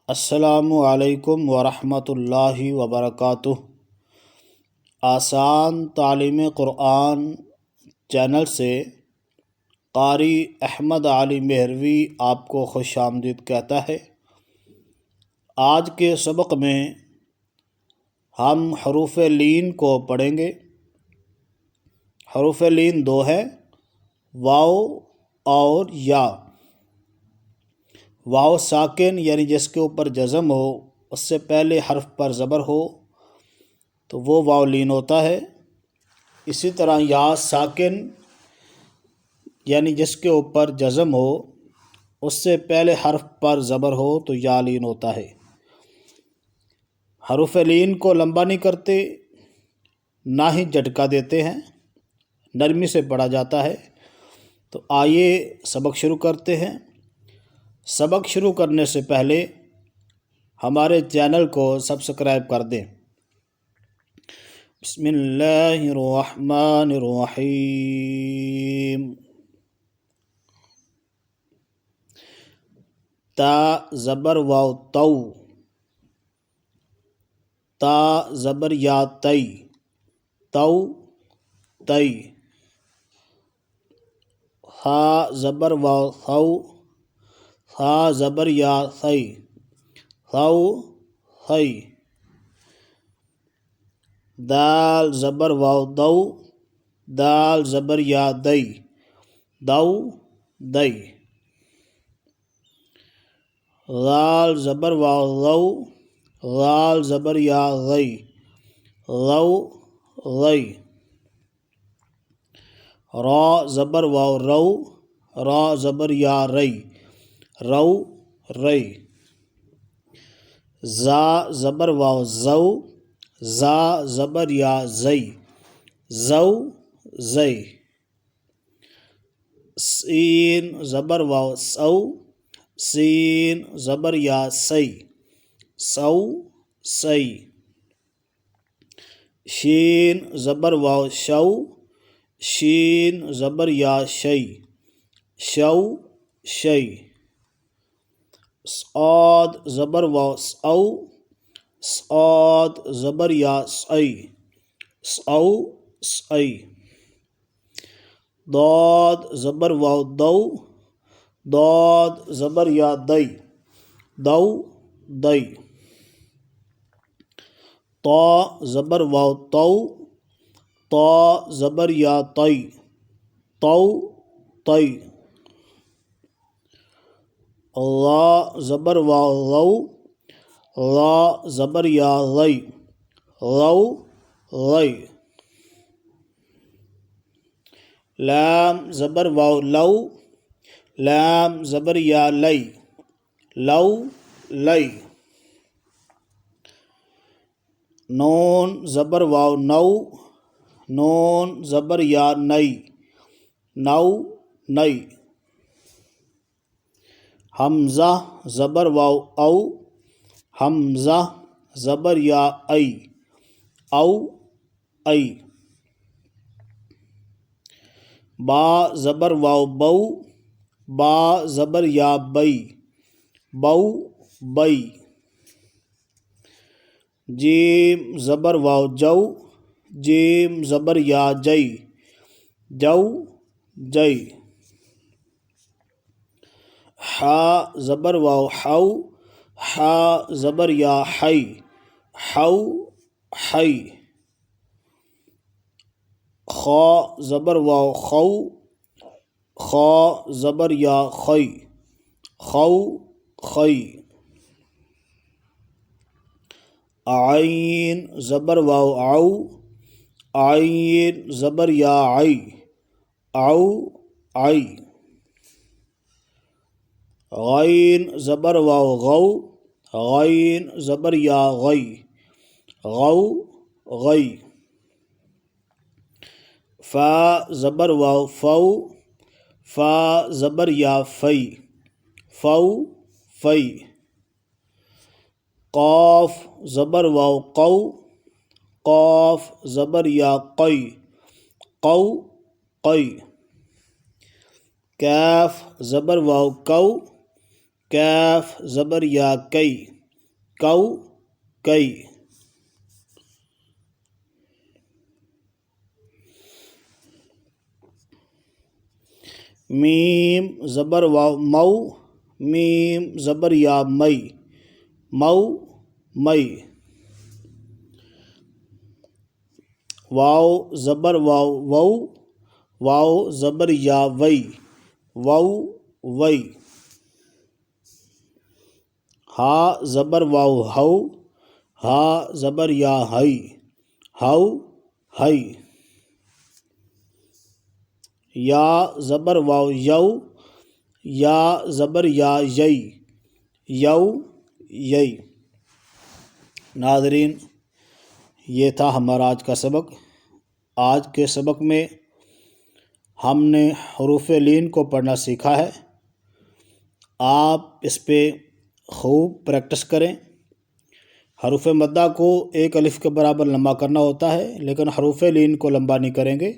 السلام علیکم ورحمۃ اللہ وبرکاتہ۔ آسان تعلیم قرآن چینل سے قاری احمد علی مہروی آپ کو خوش آمدید کہتا ہے۔ آج کے سبق میں ہم حروف لین کو پڑھیں گے۔ حروف لین دو ہیں، واو اور یا۔ واو ساکن یعنی جس کے اوپر جزم ہو، اس سے پہلے حرف پر زبر ہو تو وہ واو لین ہوتا ہے۔ اسی طرح یا ساکن یعنی جس کے اوپر جزم ہو، اس سے پہلے حرف پر زبر ہو تو یا لین ہوتا ہے۔ حروف لین کو لمبا نہیں کرتے، نہ ہی جھٹکا دیتے ہیں، نرمی سے پڑھا جاتا ہے۔ تو آئیے سبق شروع کرتے ہیں۔ سبق شروع کرنے سے پہلے ہمارے چینل کو سبسکرائب کر دیں۔ بسم اللہ الرحمن الرحیم۔ تا زبر واو تو، تا زبر یا تی، تو تی۔ ہا زبر واو ثو، ثا زبر یا ثی، ثو ثی۔ دال زبر واو دو، دال زبر یا دی، دو دی۔ غال زبر واو غو، غال زبر یا غی، غو غی۔ را زبر واو رو، را زبر یا ری، رو ری۔ زا زبر واو زو، زا زبر یا زی، زو زی۔ سین زبر واو سو، سین زبر یا سی، سو سی۔ شین زبر واو شو، شین زبر یا شی، شو شی۔ صاد زبر واو سو، صاد زبر یا سی، سو سی۔ ضاد زبر واو دو، ضاد زبر یا دی، دو دی۔ طا زبر واو تو، طا زبر یا تی، تو تی۔ غا زبر واو غو، غا زبر یا غی، غو غی۔ لام زبر واو لو، لام زبر یا لی، لو لی۔ نون زبر واو نو، نون زبر یا نئی، نو نئی۔ حمزہ زبر واو او، حمزہ زبر یا ای، او ای۔ با زبر واو بو، با زبر یا بئی، بو بئی۔ جیم زبر واو جو، جیم زبر یا جئی، جو جئی۔ حا زبر واو حو، حا زبر یا حی، حو حی۔ خا زبر واو خو، خا زبر یا خی، خو خی۔ عین زبر واو عو، عین زبر یا عی، عو عی۔ غین زبر واو غو، غین زبر یا غی، غو غی۔ فا زبر واو فو، فا زبر یا فی، فو فی۔ قاف زبر واو قو، قاف زبر یا قی، قو قی۔ کاف زبر واو کو، کیف زبر یا کئی، کو کئی، میم زبر واو مو، میم زبر یا مئی، مو مئی، واو زبر واو وو، واو زبر یا وئی، وو وئی، ہا زبر واو ہو، ہا زبر یا ہئی، ہو ہئی، یا زبر واو یو، یا زبر یا یئی، یو یئی۔ ناظرین، یہ تھا ہمارا آج کا سبق۔ آج کے سبق میں ہم نے حروف لین کو پڑھنا سیکھا ہے۔ آپ اس پہ خوب پریکٹس کریں۔ حروف مدہ کو ایک الف کے برابر لمبا کرنا ہوتا ہے، لیکن حروف لین کو لمبا نہیں کریں گے،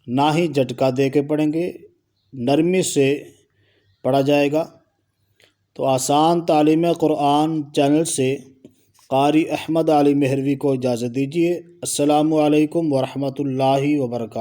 نہ ہی جھٹکا دے کے پڑھیں گے، نرمی سے پڑھا جائے گا۔ تو آسان تعلیم قرآن چینل سے قاری احمد علی مہروی کو اجازت دیجیے۔ السلام علیکم ورحمۃ اللہ وبرکاتہ۔